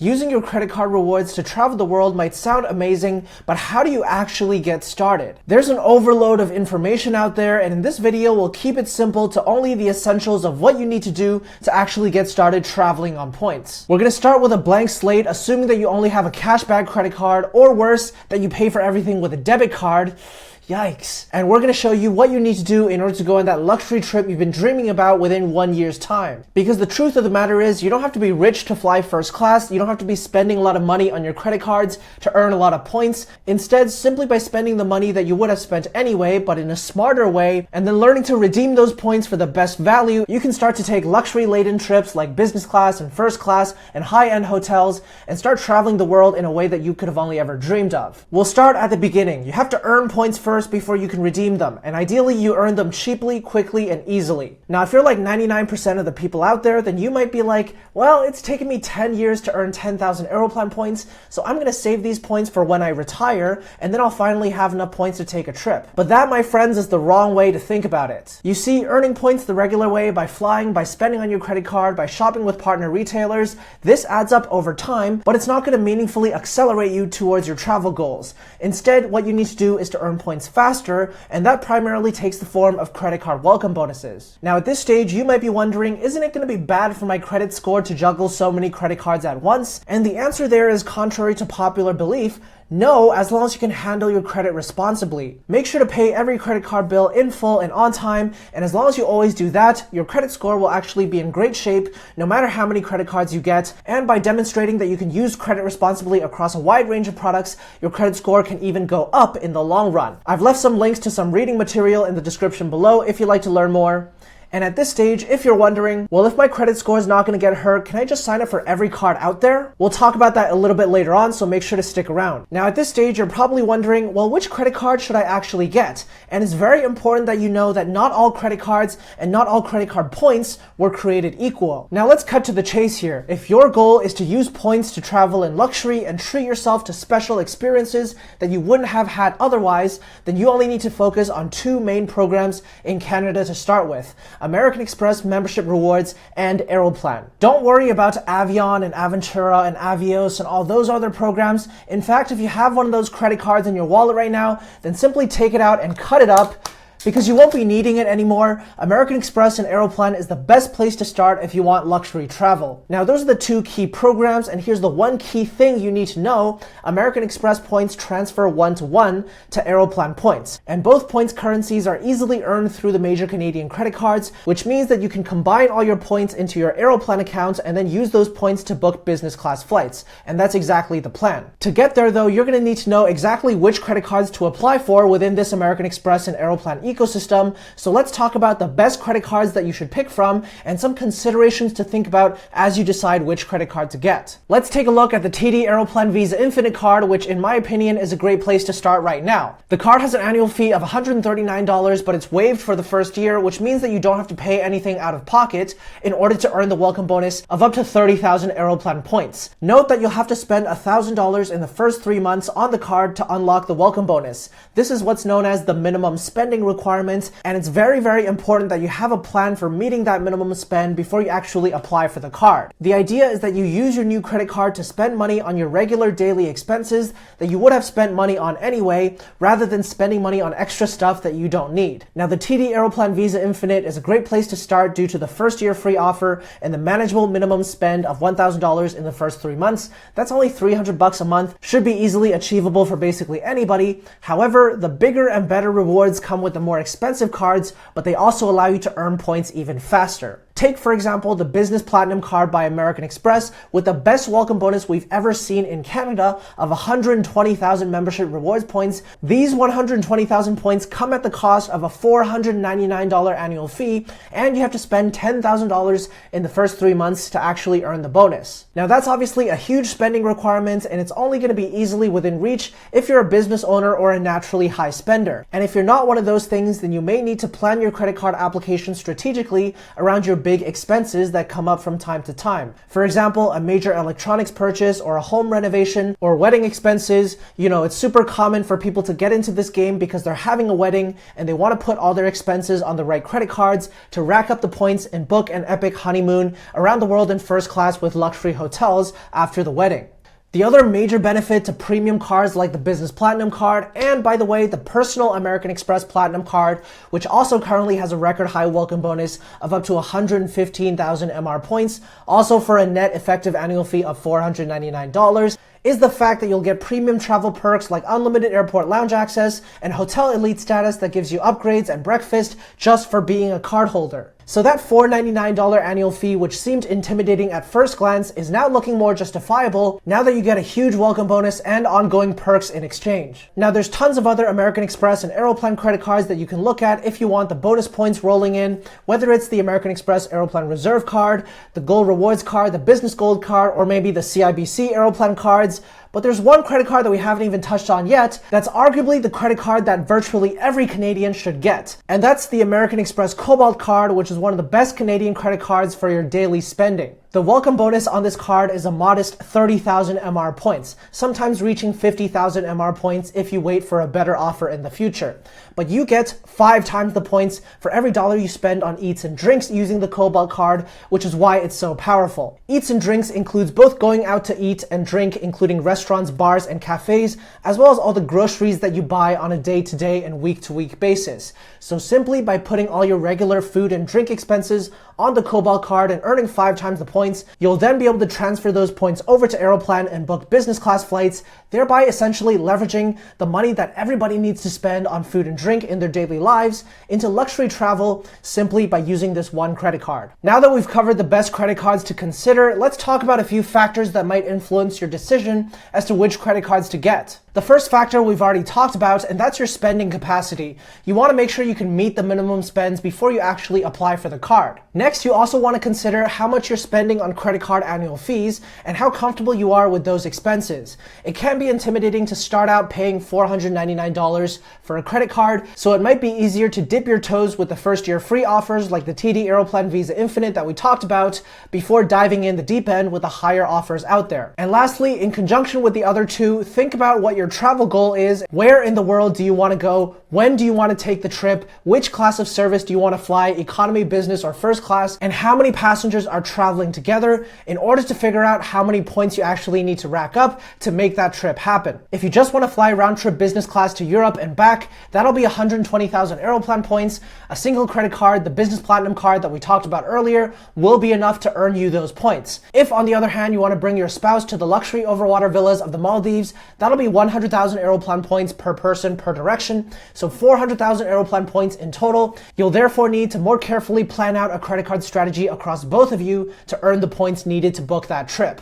Using your credit card rewards to travel the world might sound amazing, but how do you actually get started? There's an overload of information out there, and in this video we'll keep it simple to only the essentials of what you need to do to actually get started traveling on points. We're going to start with a blank slate, assuming that you only have a cashback credit card, or worse, that you pay for everything with a debit card. Yikes. And we're going to show you what you need to do in order to go on that luxury trip you've been dreaming about within 1 year's time. Because the truth of the matter is, you don't have to be rich to fly first class, you don't have to be spending a lot of money on your credit cards to earn a lot of points. Instead, simply by spending the money that you would have spent anyway, but in a smarter way, and then learning to redeem those points for the best value, you can start to take luxury-laden trips like business class and first class and high-end hotels and start traveling the world in a way that you could have only ever dreamed of. We'll start at the beginning. You have to earn points first before you can redeem them, and ideally you earn them cheaply, quickly, and easily. Now, if you're like 99% of the people out there, then you might be like, well, it's taken me 10 years to earn 10,000 Aeroplan points, so I'm going to save these points for when I retire, and then I'll finally have enough points to take a trip. But that, my friends, is the wrong way to think about it. You see, earning points the regular way, by flying, by spending on your credit card, by shopping with partner retailers, this adds up over time, but it's not going to meaningfully accelerate you towards your travel goals. Instead, what you need to do is to earn points faster, and that primarily takes the form of credit card welcome bonuses. Now, at this stage, you might be wondering, isn't it going to be bad for my credit score to juggle so many credit cards at once? And the answer there is, contrary to popular belief, no, as long as you can handle your credit responsibly. Make sure to pay every credit card bill in full and on time, and as long as you always do that, your credit score will actually be in great shape no matter how many credit cards you get, and by demonstrating that you can use credit responsibly across a wide range of products, your credit score can even go up in the long run. I've left some links to some reading material in the description below if you'd like to learn more. And at this stage, if you're wondering, well, if my credit score is not going to get hurt, can I just sign up for every card out there? We'll talk about that a little bit later on, so make sure to stick around. Now, at this stage, you're probably wondering, well, which credit card should I actually get? And it's very important that you know that not all credit cards and not all credit card points were created equal. Now, let's cut to the chase here. If your goal is to use points to travel in luxury and treat yourself to special experiences that you wouldn't have had otherwise, then you only need to focus on two main programs in Canada to start with: American Express membership rewards and Aeroplan. Don't worry about Avion and Aventura and Avios and all those other programs. In fact, if you have one of those credit cards in your wallet right now, then simply take it out and cut it up, because you won't be needing it anymore. American Express and Aeroplan is the best place to start if you want luxury travel. Now, those are the two key programs, and here's the one key thing you need to know. American Express points transfer 1-to-1 to Aeroplan points, and both points currencies are easily earned through the major Canadian credit cards, which means that you can combine all your points into your Aeroplan account and then use those points to book business class flights, and that's exactly the plan. To get there, though, you're going to need to know exactly which credit cards to apply for within this American Express and Aeroplan ecosystem. So let's talk about the best credit cards that you should pick from and some considerations to think about as you decide which credit card to get. Let's take a look at the TD Aeroplan Visa Infinite card, which in my opinion is a great place to start right now. The card has an annual fee of $139, but it's waived for the first year, which means that you don't have to pay anything out of pocket in order to earn the welcome bonus of up to 30,000 Aeroplan points. Note that you'll have to spend $1,000 in the first 3 months on the card to unlock the welcome bonus. This is what's known as the minimum spending requirements, and it's very, very important that you have a plan for meeting that minimum spend before you actually apply for the card. The idea is that you use your new credit card to spend money on your regular daily expenses that you would have spent money on anyway, rather than spending money on extra stuff that you don't need. Now, the TD Aeroplan Visa Infinite is a great place to start due to the first year free offer and the manageable minimum spend of $1,000 in the first 3 months. That's only $300 a month, should be easily achievable for basically anybody. However, the bigger and better rewards come with the more expensive cards, but they also allow you to earn points even faster. Take, for example, the Business Platinum card by American Express with the best welcome bonus we've ever seen in Canada of 120,000 membership rewards points. These 120,000 points come at the cost of a $499 annual fee, and you have to spend $10,000 in the first 3 months to actually earn the bonus. Now, that's obviously a huge spending requirement, and it's only going to be easily within reach if you're a business owner or a naturally high spender. And if you're not one of those things, then you may need to plan your credit card application strategically around your big expenses that come up from time to time. For example, a major electronics purchase or a home renovation or wedding expenses. It's super common for people to get into this game because they're having a wedding and they want to put all their expenses on the right credit cards to rack up the points and book an epic honeymoon around the world in first class with luxury hotels after the wedding. The other major benefit to premium cards like the Business Platinum card, and by the way, the personal American Express Platinum card, which also currently has a record high welcome bonus of up to 115,000 MR points, also for a net effective annual fee of $499, is the fact that you'll get premium travel perks like unlimited airport lounge access and hotel elite status that gives you upgrades and breakfast just for being a cardholder. So that $499 annual fee, which seemed intimidating at first glance, is now looking more justifiable now that you get a huge welcome bonus and ongoing perks in exchange. Now there's tons of other American Express and Aeroplan credit cards that you can look at if you want the bonus points rolling in, whether it's the American Express Aeroplan Reserve card, the Gold Rewards card, the Business Gold card, or maybe the CIBC Aeroplan cards. But there's one credit card that we haven't even touched on yet that's arguably the credit card that virtually every Canadian should get. And that's the American Express Cobalt card, which is one of the best Canadian credit cards for your daily spending. The welcome bonus on this card is a modest 30,000 MR points, sometimes reaching 50,000 MR points if you wait for a better offer in the future. But you get 5 times the points for every dollar you spend on eats and drinks using the Cobalt card, which is why it's so powerful. Eats and drinks includes both going out to eat and drink, including restaurants, bars, and cafes, as well as all the groceries that you buy on a day-to-day and week-to-week basis. So simply by putting all your regular food and drink expenses on the Cobalt card and earning 5 times the points, you'll then be able to transfer those points over to Aeroplan and book business class flights, thereby essentially leveraging the money that everybody needs to spend on food and drink in their daily lives into luxury travel simply by using this one credit card. Now that we've covered the best credit cards to consider, let's talk about a few factors that might influence your decision as to which credit cards to get. The first factor we've already talked about, and that's your spending capacity. You want to make sure you can meet the minimum spends before you actually apply for the card. Next, you also want to consider how much you're spending on credit card annual fees and how comfortable you are with those expenses. It can be intimidating to start out paying $499 for a credit card, so it might be easier to dip your toes with the first year free offers like the TD Aeroplan Visa Infinite that we talked about before diving in the deep end with the higher offers out there. And lastly, in conjunction with the other two, think about what your travel goal is. Where in the world do you want to go? When do you want to take the trip? Which class of service do you want to fly, economy, business, or first class? And how many passengers are traveling together in order to figure out how many points you actually need to rack up to make that trip happen. If you just want to fly round trip business class to Europe and back, that'll be 120,000 Aeroplan points. A single credit card, the Business Platinum card that we talked about earlier, will be enough to earn you those points. If on the other hand you want to bring your spouse to the luxury overwater villas of the Maldives, that'll be 100,000 Aeroplan points per person per direction, so 400,000 Aeroplan points in total. You'll therefore need to more carefully plan out a credit card strategy across both of you to earn the points needed to book that trip.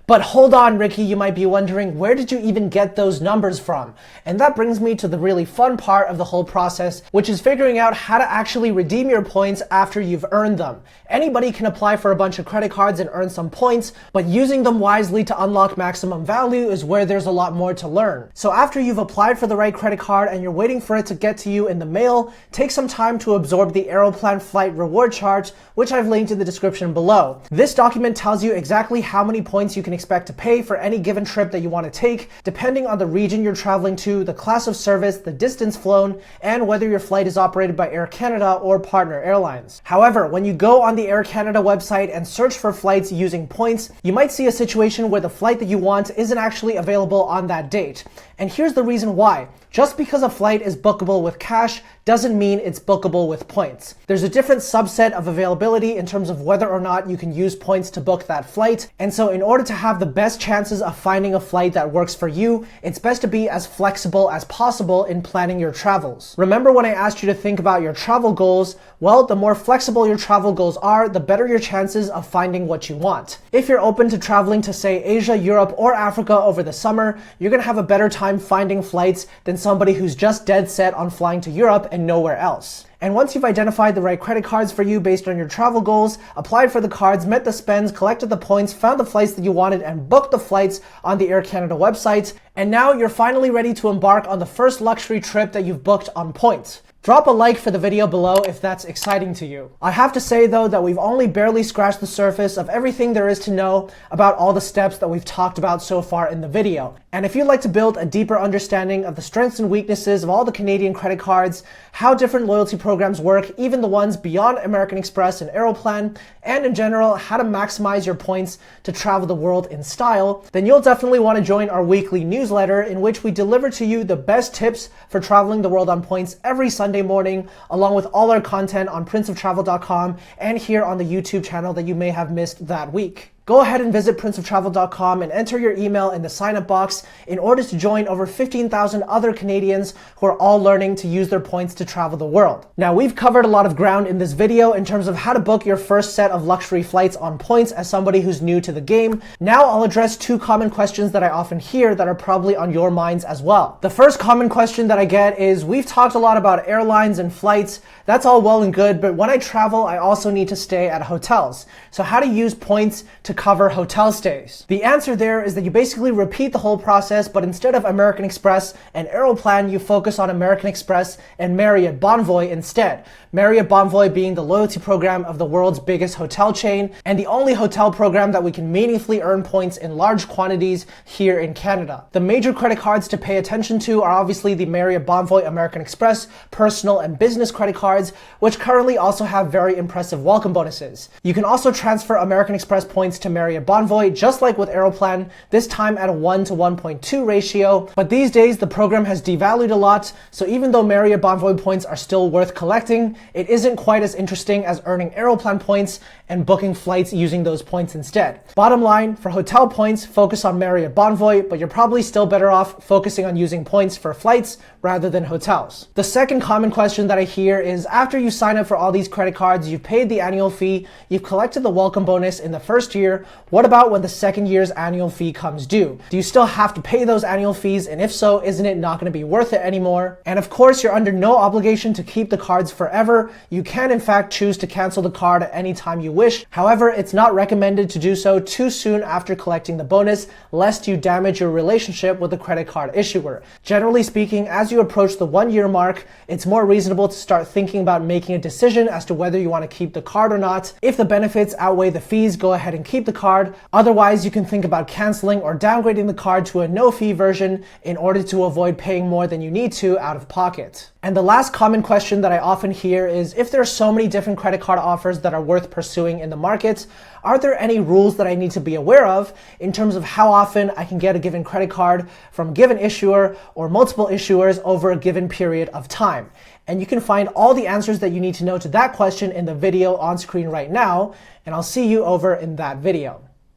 But hold on, Ricky, you might be wondering, where did you even get those numbers from? And that brings me to the really fun part of the whole process, which is figuring out how to actually redeem your points after you've earned them. Anybody can apply for a bunch of credit cards and earn some points, but using them wisely to unlock maximum value is where there's a lot more to learn. So after you've applied for the right credit card and you're waiting for it to get to you in the mail, take some time to absorb the Aeroplan flight reward chart, which I've linked in the description below. This document tells you exactly how many points you can expect to pay for any given trip that you want to take, depending on the region you're traveling to, the class of service, the distance flown, and whether your flight is operated by Air Canada or partner airlines. However, when you go on the Air Canada website and search for flights using points, you might see a situation where the flight that you want isn't actually available on that date. And here's the reason why. Just because a flight is bookable with cash doesn't mean it's bookable with points. There's a different subset of availability in terms of whether or not you can use points to book that flight. And so in order to have the best chances of finding a flight that works for you, it's best to be as flexible as possible in planning your travels. Remember when I asked you to think about your travel goals? Well, the more flexible your travel goals are, the better your chances of finding what you want. If you're open to traveling to, say, Asia, Europe, or Africa over the summer, you're gonna have a better time finding flights than somebody who's just dead set on flying to Europe and nowhere else. And once you've identified the right credit cards for you based on your travel goals, applied for the cards, met the spends, collected the points, found the flights that you wanted, and booked the flights on the Air Canada website, and now you're finally ready to embark on the first luxury trip that you've booked on points. Drop a like for the video below if that's exciting to you. I have to say though that we've only barely scratched the surface of everything there is to know about all the steps that we've talked about so far in the video. And if you'd like to build a deeper understanding of the strengths and weaknesses of all the Canadian credit cards, how different loyalty programs work, even the ones beyond American Express and Aeroplan, and in general, how to maximize your points to travel the world in style, then you'll definitely want to join our weekly newsletter in which we deliver to you the best tips for traveling the world on points every Sunday morning, along with all our content on princeoftravel.com and here on the YouTube channel that you may have missed that week. Go ahead and visit princeoftravel.com and enter your email in the sign-up box in order to join over 15,000 other Canadians who are all learning to use their points to travel the world. Now, we've covered a lot of ground in this video in terms of how to book your first set of luxury flights on points as somebody who's new to the game. Now I'll address two common questions that I often hear that are probably on your minds as well. The first common question that I get is, we've talked a lot about airlines and flights. That's all well and good, but when I travel, I also need to stay at hotels. So how to use points to cover hotel stays? The answer there is that you basically repeat the whole process, but instead of American Express and Aeroplan, you focus on American Express and Marriott Bonvoy instead. Marriott Bonvoy being the loyalty program of the world's biggest hotel chain, and the only hotel program that we can meaningfully earn points in large quantities here in Canada. The major credit cards to pay attention to are obviously the Marriott Bonvoy American Express personal and business credit cards, which currently also have very impressive welcome bonuses. You can also transfer American Express points to Marriott Bonvoy, just like with Aeroplan, this time at a 1 to 1.2 ratio. But these days, the program has devalued a lot, so even though Marriott Bonvoy points are still worth collecting, it isn't quite as interesting as earning Aeroplan points and booking flights using those points instead. Bottom line, for hotel points, focus on Marriott Bonvoy, but you're probably still better off focusing on using points for flights rather than hotels. The second common question that I hear is, after you sign up for all these credit cards, you've paid the annual fee, you've collected the welcome bonus in the first year, what about when the second year's annual fee comes due? Do you still have to pay those annual fees? And if so, isn't it not going to be worth it anymore? And of course, you're under no obligation to keep the cards forever. You can in fact choose to cancel the card at any time you wish. However, it's not recommended to do so too soon after collecting the bonus, lest you damage your relationship with the credit card issuer. Generally speaking, as you approach the 1-year mark, it's more reasonable to start thinking about making a decision as to whether you want to keep the card or not. If the benefits outweigh the fees, go ahead and keep the card. Otherwise, you can think about canceling or downgrading the card to a no-fee version in order to avoid paying more than you need to out of pocket. And the last common question that I often hear is, if there are so many different credit card offers that are worth pursuing in the market, are there any rules that I need to be aware of in terms of how often I can get a given credit card from a given issuer or multiple issuers over a given period of time? And you can find all the answers that you need to know to that question in the video on screen right now, and I'll see you over in that video.